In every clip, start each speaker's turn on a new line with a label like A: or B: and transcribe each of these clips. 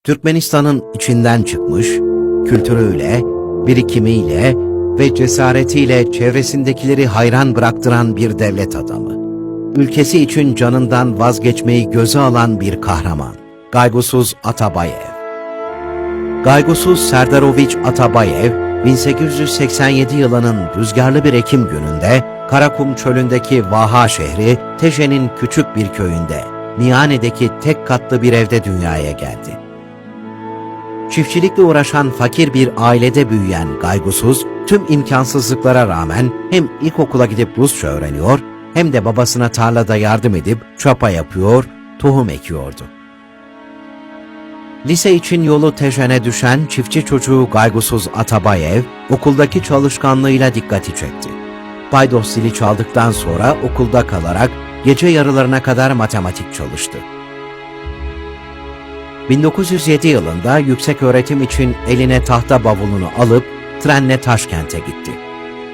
A: Türkmenistan'ın içinden çıkmış, kültürüyle, birikimiyle ve cesaretiyle çevresindekileri hayran bıraktıran bir devlet adamı. Ülkesi için canından vazgeçmeyi göze alan bir kahraman. Gaygusuz Atabayev. Gaygusuz Serdaroviç Atabayev, 1887 yılının rüzgarlı bir Ekim gününde Karakum çölündeki Vaha şehri Teje'nin küçük bir köyünde, Miyane'deki tek katlı bir evde dünyaya geldi. Çiftçilikle uğraşan fakir bir ailede büyüyen Gaygusuz, tüm imkansızlıklara rağmen hem ilkokula gidip Rusça öğreniyor, hem de babasına tarlada yardım edip çapa yapıyor, tohum ekiyordu. Lise için yolu Tejen'e düşen çiftçi çocuğu Gaygusuz Atabayev, okuldaki çalışkanlığıyla dikkati çekti. Paydos zili çaldıktan sonra okulda kalarak gece yarılarına kadar matematik çalıştı. 1907 yılında yükseköğretim için eline tahta bavulunu alıp trenle Taşkent'e gitti.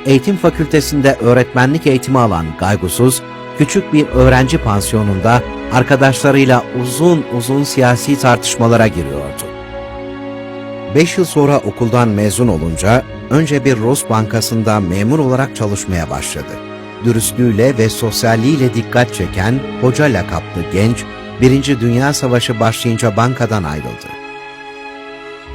A: Eğitim fakültesinde öğretmenlik eğitimi alan Gaygusuz, küçük bir öğrenci pansiyonunda arkadaşlarıyla uzun uzun siyasi tartışmalara giriyordu. 5 yıl sonra okuldan mezun olunca önce bir Rus bankasında memur olarak çalışmaya başladı. Dürüstlüğüyle ve sosyalliğiyle dikkat çeken hoca lakaplı genç, Birinci Dünya Savaşı başlayınca bankadan ayrıldı.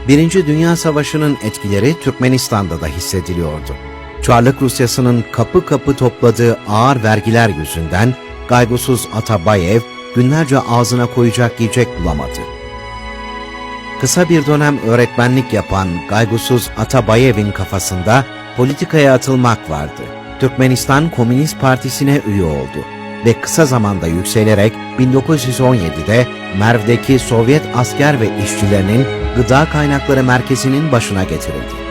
A: Birinci Dünya Savaşı'nın etkileri Türkmenistan'da da hissediliyordu. Çarlık Rusyası'nın kapı kapı topladığı ağır vergiler yüzünden Gaygusuz Atabayev günlerce ağzına koyacak yiyecek bulamadı. Kısa bir dönem öğretmenlik yapan Gaygusuz Atabayev'in kafasında politikaya atılmak vardı. Türkmenistan Komünist Partisi'ne üye oldu ve kısa zamanda yükselerek 1917'de Merv'deki Sovyet asker ve işçilerinin gıda kaynakları merkezinin başına getirildi.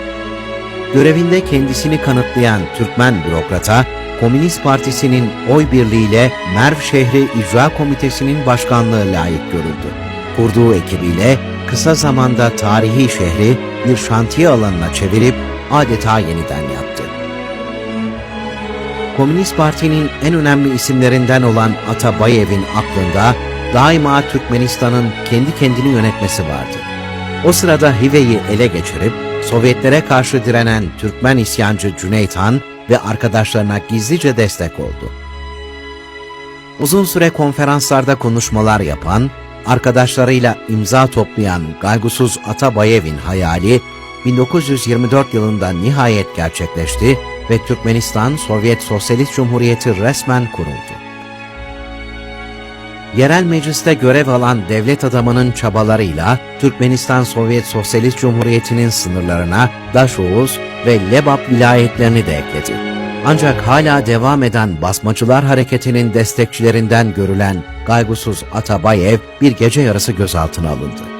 A: Görevinde kendisini kanıtlayan Türkmen bürokrata, Komünist Partisi'nin oy birliğiyle Merv Şehri İcra Komitesi'nin başkanlığı layık görüldü. Kurduğu ekibiyle kısa zamanda tarihi şehri bir şantiye alanına çevirip adeta yeniden yaptı. Komünist Parti'nin en önemli isimlerinden olan Atabayev'in aklında daima Türkmenistan'ın kendi kendini yönetmesi vardı. O sırada Hive'yi ele geçirip Sovyetlere karşı direnen Türkmen isyancı Cüneyt Han ve arkadaşlarına gizlice destek oldu. Uzun süre konferanslarda konuşmalar yapan, arkadaşlarıyla imza toplayan Gaygusuz Atabayev'in hayali 1924 yılında nihayet gerçekleşti ve Türkmenistan Sovyet Sosyalist Cumhuriyeti resmen kuruldu. Yerel mecliste görev alan devlet adamının çabalarıyla Türkmenistan Sovyet Sosyalist Cumhuriyeti'nin sınırlarına Daşoğuz ve Lebap vilayetlerini de ekledi. Ancak hala devam eden basmacılar hareketinin destekçilerinden görülen Gaygusuz Atabayev bir gece yarısı gözaltına alındı.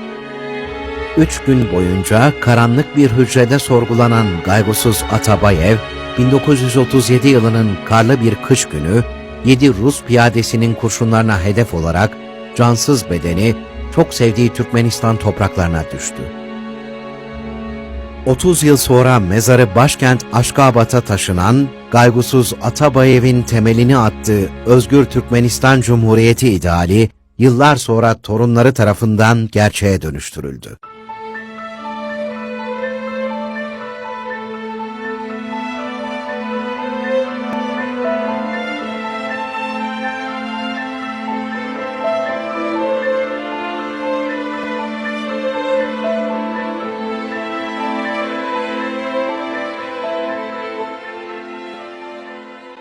A: 3 gün boyunca karanlık bir hücrede sorgulanan Gaygusuz Atabayev, 1937 yılının karlı bir kış günü 7 Rus piyadesinin kurşunlarına hedef olarak cansız bedeni çok sevdiği Türkmenistan topraklarına düştü. 30 yıl sonra mezarı başkent Aşkabat'a taşınan Gaygusuz Atabayev'in temelini attığı Özgür Türkmenistan Cumhuriyeti ideali yıllar sonra torunları tarafından gerçeğe dönüştürüldü.